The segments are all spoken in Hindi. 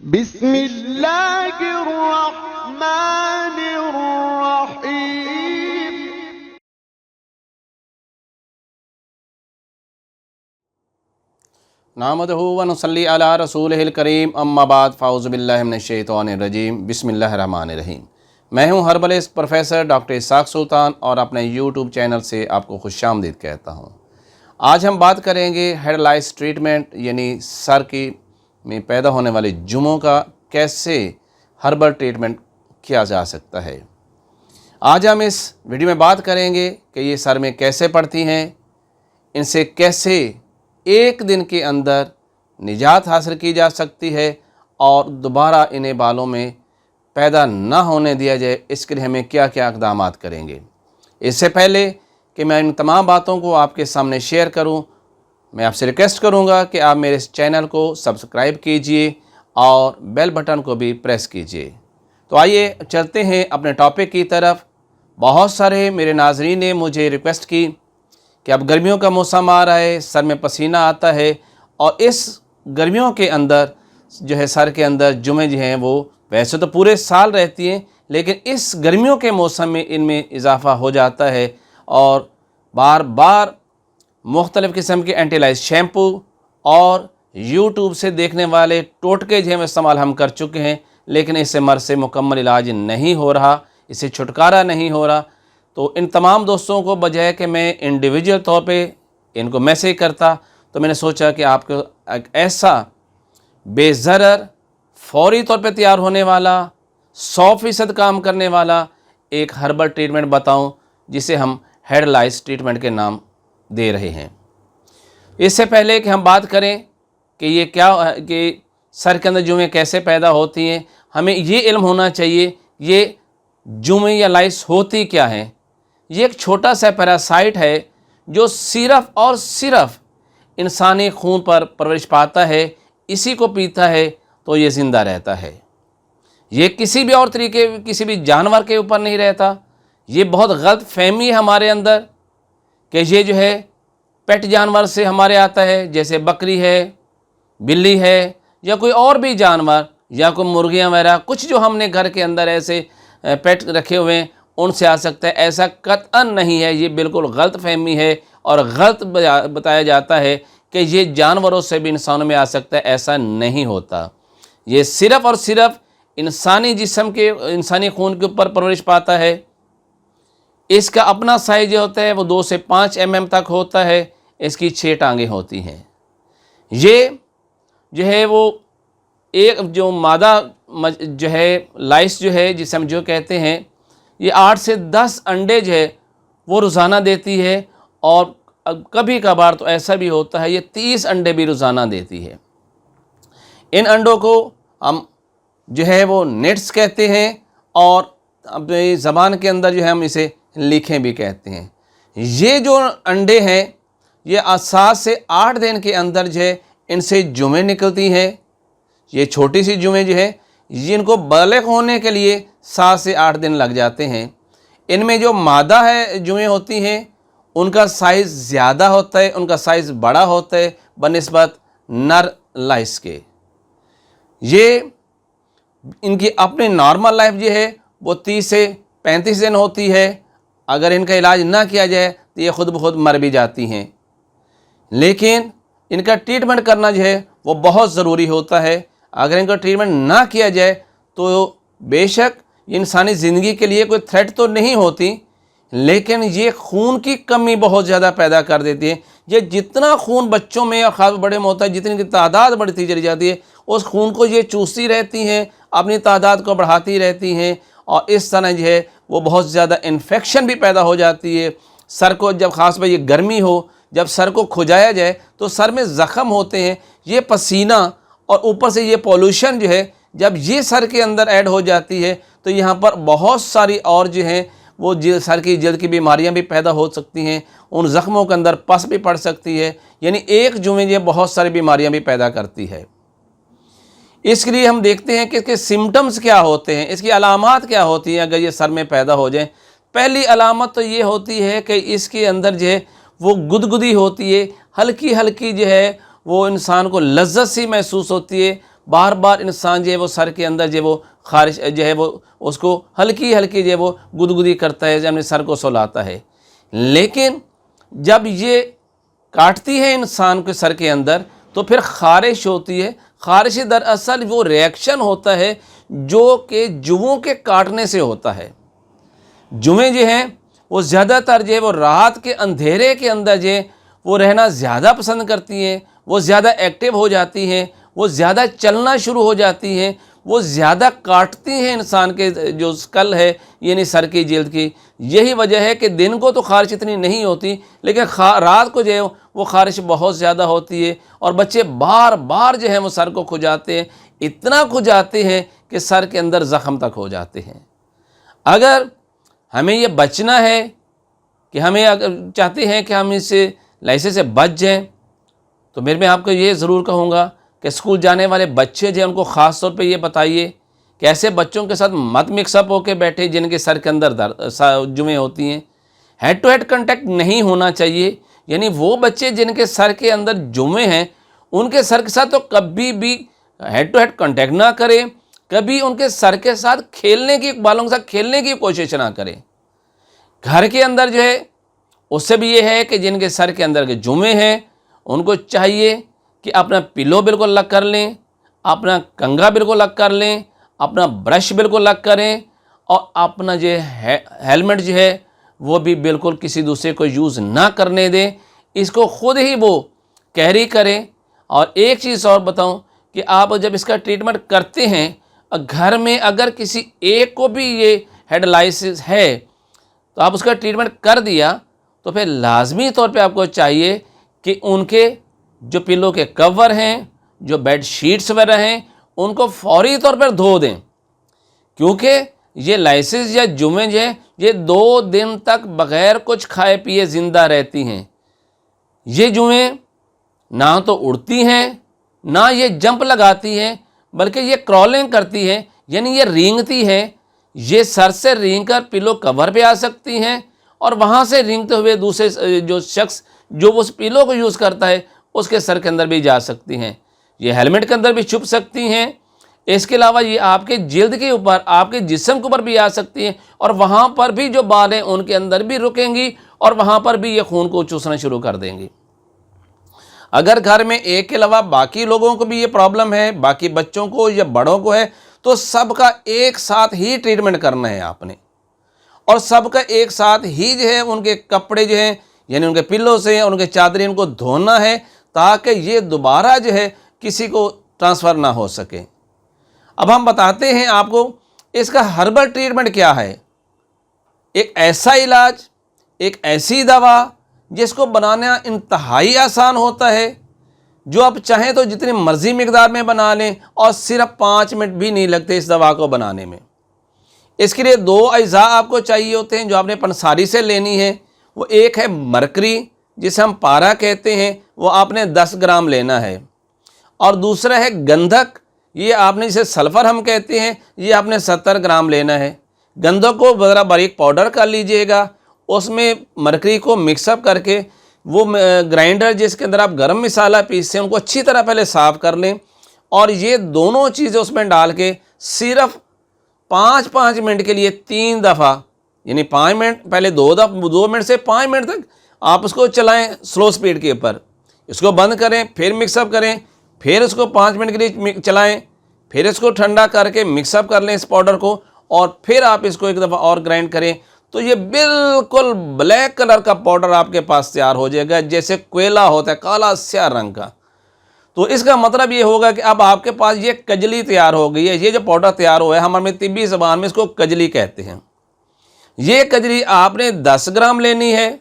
बिस्मिल्लाहिर्रहमानिर्रहीम। नामदहु व नुसल्ली अला रसूलिहिल करीम अम्मा बाद फ़ाउज़ु बिल्लाहि मिनश्शैतानिर्रजीम बिस्मिल्लाहिर्रहमानिर्रहीम। मैं हूं हर्बलिस्ट प्रोफेसर डॉक्टर इसाक सुल्तान और अपने यूट्यूब चैनल से आपको खुशामदीद कहता हूं। आज हम बात करेंगे हेड लाइस ट्रीटमेंट यानी सर की में पैदा होने वाले जुमों का कैसे हर्बल ट्रीटमेंट किया जा सकता है। आज हम इस वीडियो में बात करेंगे कि ये सर में कैसे पड़ती हैं, इनसे कैसे एक दिन के अंदर निजात हासिल की जा सकती है और दोबारा इन्हें बालों में पैदा ना होने दिया जाए, इसके लिए हमें क्या क्या इक़दामात करेंगे। इससे पहले कि मैं इन तमाम बातों को आपके सामने शेयर करूं, मैं आपसे रिक्वेस्ट करूंगा कि आप मेरे इस चैनल को सब्सक्राइब कीजिए और बेल बटन को भी प्रेस कीजिए। तो आइए चलते हैं अपने टॉपिक की तरफ। बहुत सारे मेरे नाज़रीन ने मुझे रिक्वेस्ट की कि अब गर्मियों का मौसम आ रहा है, सर में पसीना आता है और इस गर्मियों के अंदर जो है सर के अंदर जुमें जो हैं वो वैसे तो पूरे साल रहती हैं, लेकिन इस गर्मियों के मौसम में इनमें इजाफ़ा हो जाता है और बार बार मुख्तलिफ़ किस्म के एंटीलाइज शैम्पू और यूट्यूब से देखने वाले टोटके जो हैं इस्तेमाल हम कर चुके हैं, लेकिन इससे मर्ज़ से मुकम्मल इलाज नहीं हो रहा, इससे छुटकारा नहीं हो रहा। तो इन तमाम दोस्तों को बजाय कि मैं इंडिविजुअल तौर पे इनको मैसेज करता, तो मैंने सोचा कि आपको एक ऐसा बेज़रर फौरी तौर पे तैयार होने वाला 100% काम करने वाला एक हर्बल ट्रीटमेंट बताऊं, जिसे हम हेड लाइस ट्रीटमेंट के नाम दे रहे हैं। इससे पहले कि हम बात करें कि ये क्या कि सर के अंदर जुमें कैसे पैदा होती हैं, हमें ये इल्म होना चाहिए ये जुमें या लाइस होती क्या हैं। ये एक छोटा सा पैरासाइट है जो सिर्फ़ और सिर्फ इंसानी खून पर परवरिश पाता है, इसी को पीता है तो ये ज़िंदा रहता है। ये किसी भी और तरीके किसी भी जानवर के ऊपर नहीं रहता। ये बहुत गलत फहमी है हमारे अंदर कि ये जो है पेट जानवर से हमारे आता है, जैसे बकरी है, बिल्ली है या कोई और भी जानवर या कोई मुर्गियाँ वगैरह, कुछ जो हमने घर के अंदर ऐसे पेट रखे हुए हैं उनसे आ सकता है। ऐसा कतई नहीं है, ये बिल्कुल गलत फहमी है और गलत बताया जाता है कि ये जानवरों से भी इंसानों में आ सकता है। ऐसा नहीं होता। ये सिर्फ़ और सिर्फ इंसानी जिस्म के इंसानी खून के ऊपर परवरिश पाता है। इसका अपना साइज जो होता है वो 2 से 5 mm तक होता है। इसकी 6 टांगें होती हैं। ये जो है वो एक जो मादा जो है लाइस जो है जिसे हम जो कहते हैं, ये 8 से 10 अंडे जो है वो रोज़ाना देती है और कभी कभार तो ऐसा भी होता है ये 30 अंडे भी रोज़ाना देती है। इन अंडों को हम जो है वो नेट्स कहते हैं और अपनी ज़बान के अंदर जो है हम इसे लिखें भी कहते हैं। ये जो अंडे हैं ये 7 से 8 दिन के अंदर जो है इनसे जुमें निकलती हैं। ये छोटी सी जुमें जो है जिनको बालिग होने के लिए 7 से 8 दिन लग जाते हैं। इनमें जो मादा है जुमें होती हैं उनका साइज़ ज़्यादा होता है, उनका साइज़ बड़ा होता है बनिस्बत नर लाइस के। ये इनकी अपनी नॉर्मल लाइफ जो है वो 30 से 35 दिन होती है। अगर इनका इलाज ना किया जाए तो ये ख़ुद ब खुद मर भी जाती हैं, लेकिन इनका ट्रीटमेंट करना जो है वो बहुत ज़रूरी होता है। अगर इनका ट्रीटमेंट ना किया जाए तो बेशक इंसानी ज़िंदगी के लिए कोई थ्रेट तो नहीं होती, लेकिन ये खून की कमी बहुत ज़्यादा पैदा कर देती है। ये जितना खून बच्चों में और ख़ास बड़े में होता है, जितनी की तादाद बढ़ती चली जाती है, उस खून को ये चूसती रहती हैं, अपनी तादाद को बढ़ाती रहती हैं और इस तरह जो है वो बहुत ज़्यादा इन्फेक्शन भी पैदा हो जाती है। सर को जब ख़ास पर ये गर्मी हो, जब सर को खुजाया जाए तो सर में ज़ख़म होते हैं। ये पसीना और ऊपर से ये पॉल्यूशन जो है जब ये सर के अंदर ऐड हो जाती है तो यहाँ पर बहुत सारी और जो हैं वो सर की जल्द की बीमारियाँ भी पैदा हो सकती हैं। उन ज़ख्मों के अंदर पस भी पड़ सकती है। यानी एक जुमें ये बहुत सारी बीमारियाँ भी पैदा करती है। इसके लिए हम देखते हैं कि इसके सिम्टम्स क्या होते हैं, इसकी अलामात क्या होती हैं अगर ये सर में पैदा हो जाए। पहली अलामत तो ये होती है कि इसके अंदर जो है वो गुदगुदी होती है, हल्की हल्की जो है वो इंसान को लज्जत सी महसूस होती है, बार बार इंसान जो है वो सर के अंदर जो है वो खारिश जो है वो उसको हल्की हल्की जो है वो गुदगुदी करता है, जब अपने सर को सुलाता है। लेकिन जब ये काटती है इंसान के सर के अंदर तो फिर खारिश होती है। खारिश दरअसल वो रिएक्शन होता है जो कि जुओं के काटने से होता है। जुएँ जो हैं वो ज़्यादातर जो है वो रात के अंधेरे के अंदर जो है वो रहना ज़्यादा पसंद करती हैं, वो ज़्यादा एक्टिव हो जाती हैं, वो ज़्यादा चलना शुरू हो जाती हैं, वो ज़्यादा काटती हैं इंसान के जो स्कल है यानी सर की जिल्द की। यही वजह है कि दिन को तो खारिश इतनी नहीं होती, लेकिन रात को जो है वो खारिश बहुत ज़्यादा होती है और बच्चे बार बार जो है वो सर को खुजाते हैं, इतना खुजाते हैं कि सर के अंदर ज़ख़म तक हो जाते हैं। अगर हमें ये बचना है कि हमें अगर चाहते हैं कि हम इस लाइसे से बच जाएं, तो मैं आपको ये ज़रूर कहूँगा कि स्कूल जाने वाले बच्चे जो हैं उनको ख़ास तौर पे ये बताइए कि ऐसे बच्चों के साथ मत मिक्सअप होकर बैठे जिनके सर के अंदर जुएँ होती हैं। हेड टू हेड कांटेक्ट नहीं होना चाहिए, यानी वो बच्चे जिनके सर के अंदर जुएँ हैं उनके सर के साथ तो कभी भी हेड टू हेड कांटेक्ट ना करें, कभी उनके सर के साथ बालों के साथ खेलने की कोशिश ना करें। घर के अंदर जो है उससे भी ये है कि जिनके सर के अंदर के जुएँ हैं उनको चाहिए कि अपना पिलो बिल्कुल अलग कर लें, अपना कंघा बिल्कुल अलग कर लें, अपना ब्रश बिल्कुल अलग करें और अपना जो है हेलमेट जो है वो भी बिल्कुल किसी दूसरे को यूज़ ना करने दें, इसको ख़ुद ही वो कैरी करें। और एक चीज़ और बताऊं कि आप जब इसका ट्रीटमेंट करते हैं घर में अगर किसी एक को भी ये हेड लाइसिस है तो आप उसका ट्रीटमेंट कर दिया तो फिर लाजमी तौर पे आपको चाहिए कि उनके जो पिलो के कवर हैं, जो बेड शीट्स वगैरह हैं, उनको फौरी तौर पर धो दें, क्योंकि ये लाइसिस या जुएँ जो हैं ये 2 दिन तक बग़ैर कुछ खाए पिए ज़िंदा रहती हैं। ये जुएँ ना तो उड़ती हैं, ना ये जंप लगाती हैं, बल्कि ये क्रॉलिंग करती हैं, यानी ये रेंगती हैं। ये सर से रेंग कर पिलो कवर पे आ सकती हैं और वहाँ से रेंगते हुए दूसरे जो शख्स जो उस पिलो को यूज़ करता है उसके सर के अंदर भी जा सकती हैं। ये हेलमेट के अंदर भी छुप सकती हैं। इसके अलावा ये आपके जिल्द के ऊपर, आपके जिस्म के ऊपर भी आ सकती हैं और वहाँ पर भी जो बाल हैं उनके अंदर भी रुकेंगी और वहाँ पर भी ये खून को चूसना शुरू कर देंगी। अगर घर में एक के अलावा बाकी लोगों को भी ये प्रॉब्लम है, बाकी बच्चों को या बड़ों को है, तो सबका एक साथ ही ट्रीटमेंट करना है आपने और सबका एक साथ ही जो है उनके कपड़े जो हैं यानी उनके पिल्लों से और उनके चादरें उनको धोना है ताकि ये दोबारा जो है किसी को ट्रांसफ़र ना हो सके। अब हम बताते हैं आपको इसका हर्बल ट्रीटमेंट क्या है। एक ऐसा इलाज, एक ऐसी दवा जिसको बनाना इंतहाई आसान होता है, जो आप चाहें तो जितनी मर्ज़ी मिकदार में बना लें और सिर्फ 5 मिनट भी नहीं लगते इस दवा को बनाने में। इसके लिए 2 अज़ा आपको चाहिए होते हैं जो आपने पंसारी से लेनी है। वो एक है मरकरी जिसे हम पारा कहते हैं, वो आपने 10 ग्राम लेना है और दूसरा है गंधक, ये आपने जिसे सल्फ़र हम कहते हैं, ये आपने 70 ग्राम लेना है। गंधक को ज़रा बारीक पाउडर कर लीजिएगा, उसमें मरकरी को मिक्सअप करके वो ग्राइंडर जिसके अंदर आप गरम मसाला पीसते हैं उनको अच्छी तरह पहले साफ़ कर लें और ये दोनों चीज़ें उसमें डाल के सिर्फ 5-5 मिनट के लिए 3 दफ़ा, यानी 5 मिनट पहले 2 मिनट से 5 मिनट तक आप उसको चलाएं स्लो स्पीड के ऊपर। इसको बंद करें, फिर मिक्सअप करें, फिर उसको 5 मिनट के लिए चलाएं, फिर इसको ठंडा करके मिक्सअप कर लें इस पाउडर को और फिर आप इसको एक दफ़ा और ग्राइंड करें तो ये बिल्कुल ब्लैक कलर का पाउडर आपके पास तैयार हो जाएगा, जैसे कोयला होता है काला स्या रंग का। तो इसका मतलब ये होगा कि अब आपके पास ये कजली तैयार हो गई है। ये जो पाउडर तैयार हुआ है हमारे तिब्बी ज़बान में इसको कजली कहते हैं। ये कजली आपने 10 ग्राम लेनी है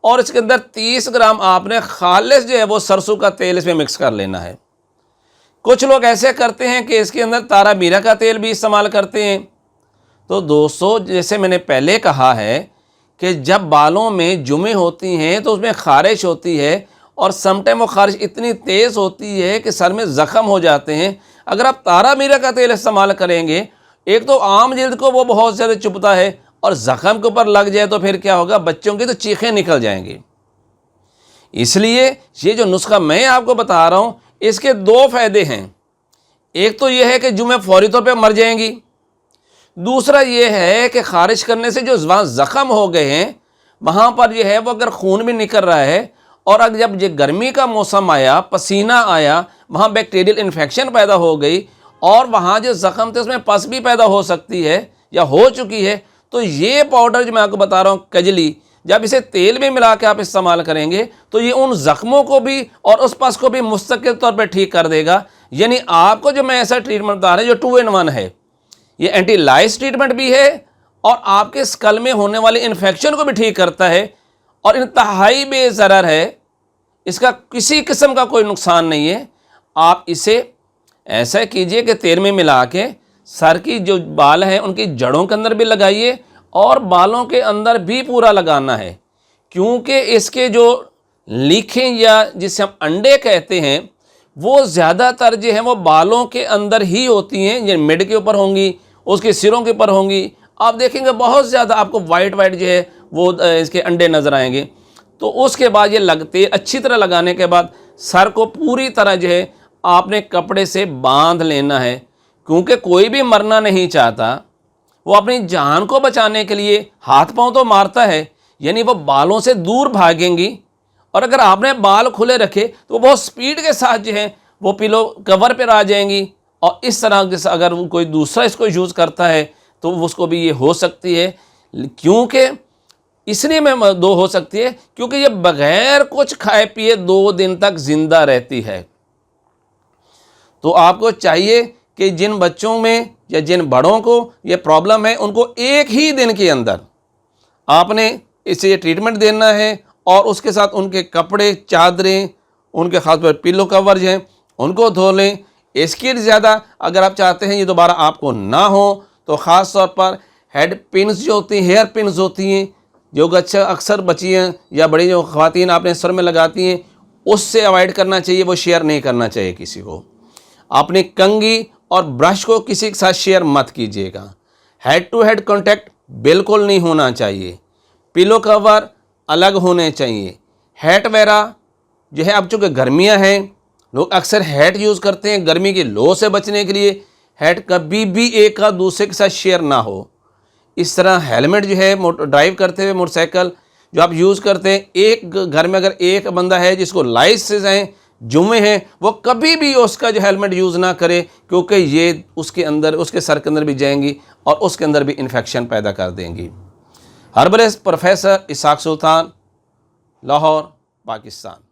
और इसके अंदर 30 ग्राम आपने खालिस जो है वो सरसों का तेल इसमें मिक्स कर लेना है। कुछ लोग ऐसे करते हैं कि इसके अंदर तारा मीरा का तेल भी इस्तेमाल करते हैं। तो दोस्तों, जैसे मैंने पहले कहा है कि जब बालों में जुएँ होती हैं तो उसमें ख़ारिश होती है और समटाइम वो ख़ारिश इतनी तेज़ होती है कि सर में ज़ख़म हो जाते हैं। अगर आप तारा मीरा का तेल इस्तेमाल करेंगे, एक तो आम जिल्द को वो बहुत ज़्यादा चुभता है और ज़ख़म के ऊपर लग जाए तो फिर क्या होगा, बच्चों की तो चीखें निकल जाएंगी। इसलिए ये जो नुस्खा मैं आपको बता रहा हूँ इसके 2 फ़ायदे हैं। एक तो ये है कि जुमें फौरी तौर पे मर जाएंगी, दूसरा ये है कि ख़ारिज करने से जो वहाँ ज़ख़म हो गए हैं वहाँ पर जो है वो अगर खून भी निकल रहा है, और अगर जब ये गर्मी का मौसम आया, पसीना आया, वहाँ बैक्टीरियल इन्फेक्शन पैदा हो गई और वहाँ जो ज़ख़म थे उसमें पस भी पैदा हो सकती है या हो चुकी है, तो ये पाउडर जो मैं आपको बता रहा हूँ कजली, जब इसे तेल में मिला के आप इस्तेमाल करेंगे तो ये उन ज़ख्मों को भी और उस पस को भी मुस्तकिल तौर पर ठीक कर देगा। यानी आपको जो मैं ऐसा ट्रीटमेंट बता रहा हूँ जो 2 in 1 है, ये एंटी लाइस ट्रीटमेंट भी है और आपके स्कल में होने वाले इन्फेक्शन को भी ठीक करता है और इंतहाई बेज़रर है, इसका किसी किस्म का कोई नुकसान नहीं है। आप इसे ऐसा कीजिए कि तेल में मिला के सर की जो बाल हैं उनकी जड़ों के अंदर भी लगाइए और बालों के अंदर भी पूरा लगाना है, क्योंकि इसके जो लीखें या जिसे हम अंडे कहते हैं वो ज़्यादातर जो हैं वो बालों के अंदर ही होती हैं, ये मिड के ऊपर होंगी, उसके सिरों के ऊपर होंगी। आप देखेंगे बहुत ज़्यादा आपको वाइट वाइट जो है वो इसके अंडे नज़र आएंगे। तो उसके बाद ये लगते अच्छी तरह लगाने के बाद सर को पूरी तरह जो है आपने कपड़े से बांध लेना है, क्योंकि कोई भी मरना नहीं चाहता, वो अपनी जान को बचाने के लिए हाथ पांव तो मारता है, यानी वो बालों से दूर भागेंगी। और अगर आपने बाल खुले रखे तो वो बहुत स्पीड के साथ जो है वो पिलो कवर पर आ जाएंगी और इस तरह से अगर कोई दूसरा इसको यूज़ करता है तो उसको भी ये हो सकती है। क्योंकि इसलिए मैं दो हो सकती है क्योंकि ये बगैर कुछ खाए पिए 2 दिन तक ज़िंदा रहती है। तो आपको चाहिए कि जिन बच्चों में या जिन बड़ों को ये प्रॉब्लम है उनको एक ही दिन के अंदर आपने इसे ट्रीटमेंट देना है और उसके साथ उनके कपड़े, चादरें, उनके खास पर पिलो कवर हैं उनको धो लें। इसके ज़्यादा अगर आप चाहते हैं ये दोबारा आपको ना हो तो ख़ास तौर पर हेड पिन्स जो होती हैं, हेयर पिन्स होती हैं, जो अक्सर बच्चियाँ या बड़ी जो ख़वातीन आपने सर में लगाती हैं, उससे अवॉइड करना चाहिए, वो शेयर नहीं करना चाहिए किसी को। आपने कंघी और ब्रश को किसी के साथ शेयर मत कीजिएगा। हेड टू हेड कांटेक्ट बिल्कुल नहीं होना चाहिए। पिलो कवर अलग होने चाहिए। हैट वगैरह जो है, अब चूँकि गर्मियाँ हैं लोग अक्सर हैट यूज़ करते हैं गर्मी की लो से बचने के लिए। हैट कभी भी एक का दूसरे के साथ शेयर ना हो। इस तरह हेलमेट जो है ड्राइव करते हुए मोटरसाइकिल जो आप यूज़ करते हैं, एक घर में अगर एक बंदा है जिसको लाइसेंस हैं, जुम्मे हैं, वो कभी भी उसका जो हेलमेट यूज़ ना करे, क्योंकि ये उसके अंदर, उसके सर के अंदर भी जाएंगी और उसके अंदर भी इन्फेक्शन पैदा कर देंगी। हर्बलिस्ट प्रोफेसर इसाक सुल्तान, लाहौर, पाकिस्तान।